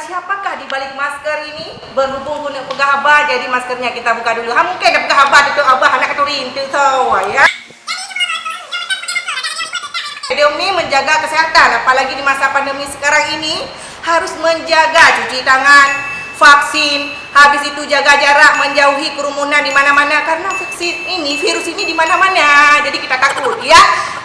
siapakah di balik masker ini? Berhubung guna pegah abah, jadi maskernya kita buka dulu. Mungkin ada pegah abah itu abah anak keturin itu ya. Demi menjaga kesehatan, apalagi di masa pandemi sekarang ini, harus menjaga cuci tangan, vaksin, habis itu jaga jarak, menjauhi kerumunan di mana-mana karena vaksin ini, virus ini di mana-mana. Jadi kita takut ya.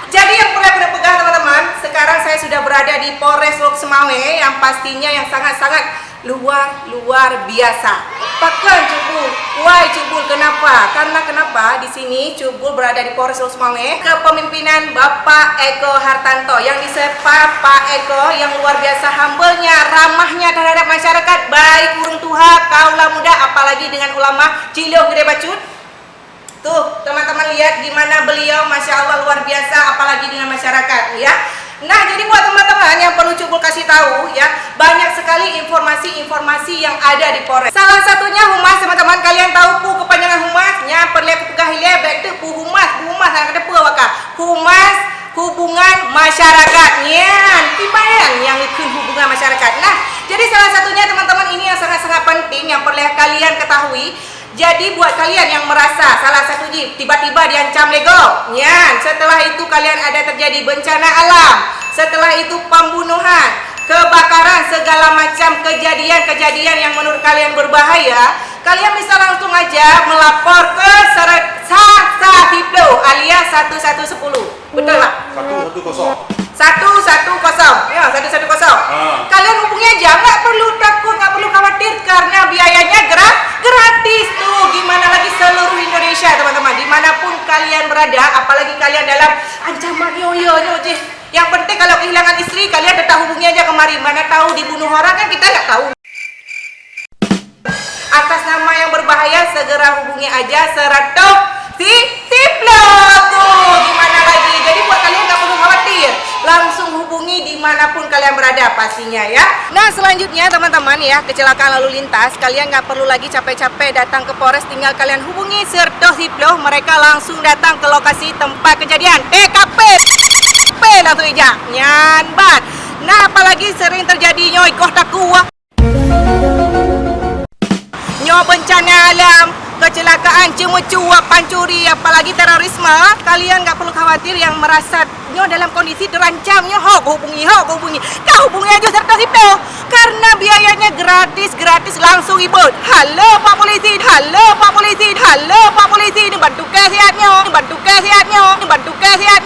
Jadi yang perlu pegang teman-teman, sekarang saya sudah berada di Polres Lok Semawe yang pastinya yang sangat-sangat luar biasa. Pakan Cubul, why Cubul kenapa? Karena kenapa di sini Cubul berada di Polres Lok Semawe kepemimpinan Bapak Eko Hartanto yang disapa Pak Eko yang luar biasa humble-nya, ramahnya terhadap masyarakat, baik urung tuha, kaula muda, apalagi dengan ulama Cilio Gede Bacut. Tuh teman-teman lihat gimana beliau, Masya Allah luar biasa, apalagi dengan masyarakat ya. Nah jadi buat teman-teman yang perlu Cubul kasih tahu ya, banyak sekali informasi-informasi yang ada di Polres. Salah satunya humas teman-teman, kalian tahu pu kepanjangan humasnya, perlihat pegahilnya baik itu pu humas anak ada pu waka humas hubungan masyarakatnya, gimana yang ikut hubungan masyarakat. Nah jadi salah satunya teman-teman ini yang sangat-sangat penting yang perlu kalian ketahui. Jadi buat kalian yang merasa salah satu tiba-tiba diancam lego, ya, setelah itu kalian ada terjadi bencana alam, setelah itu pembunuhan, kebakaran, segala macam kejadian-kejadian yang menurut kalian berbahaya, kalian bisa langsung aja melapor ke Satiplo alias 1110. Betul Pak? 110. 110 ya, 110. Kalian hubungi aja, nggak perlu takut, nggak perlu khawatir karena biayanya gratis tuh. Gimana lagi seluruh Indonesia teman-teman, dimanapun kalian berada, apalagi kalian dalam ancaman yang penting kalau kehilangan istri kalian tetap hubungi aja kemari. Mana tahu dibunuh orang kan kita nggak tahu. Atas nama yang berbahaya segera hubungi aja Satiplo tuh. Gimana lagi? Jadi buat kalian nggak perlu khawatir, langsung hubungi dimanapun kalian berada pastinya ya. Nah selanjutnya teman-teman ya, kecelakaan lalu lintas, kalian nggak perlu lagi capek-capek datang ke Polres, tinggal kalian hubungi Satiplo, mereka langsung datang ke lokasi tempat kejadian TKP langsung ijak nyanbat. Nah apalagi sering terjadi nyoy koh takuah, nyoy bencana alam, kecelakaan, cemucuap, pancuri, apalagi terorisme, kalian nggak perlu khawatir yang merasa nyo dalam kondisi terancam, nyo hubungi, kau hubungi aja Satiplo karena biayanya gratis langsung ibu. Halo Pak Polisi, halo Pak Polisi, halo Pak Polisi, ini bantu kesehatan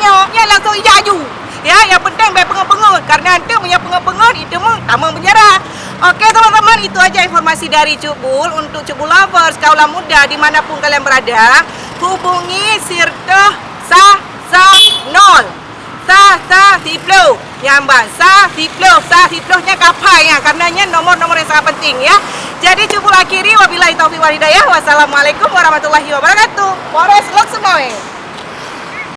nyo, ya langsung ijaju. Ya, yang penting baik pengen-pengen karena nanti punya pengen-pengen itu mah tamang penjara. Oke teman-teman, itu aja informasi dari Cubul untuk Cubul lovers, kaula muda dimanapun kalian berada, hubungi Satiplo nyambang Satiplo-nya kapai ya, karenanya nomor-nomor yang sangat penting ya. Jadi Cubul akhiri, wabillahi taufiq wal hidayah, wassalamualaikum warahmatullahi wabarakatuh. Polres Lok Semawe.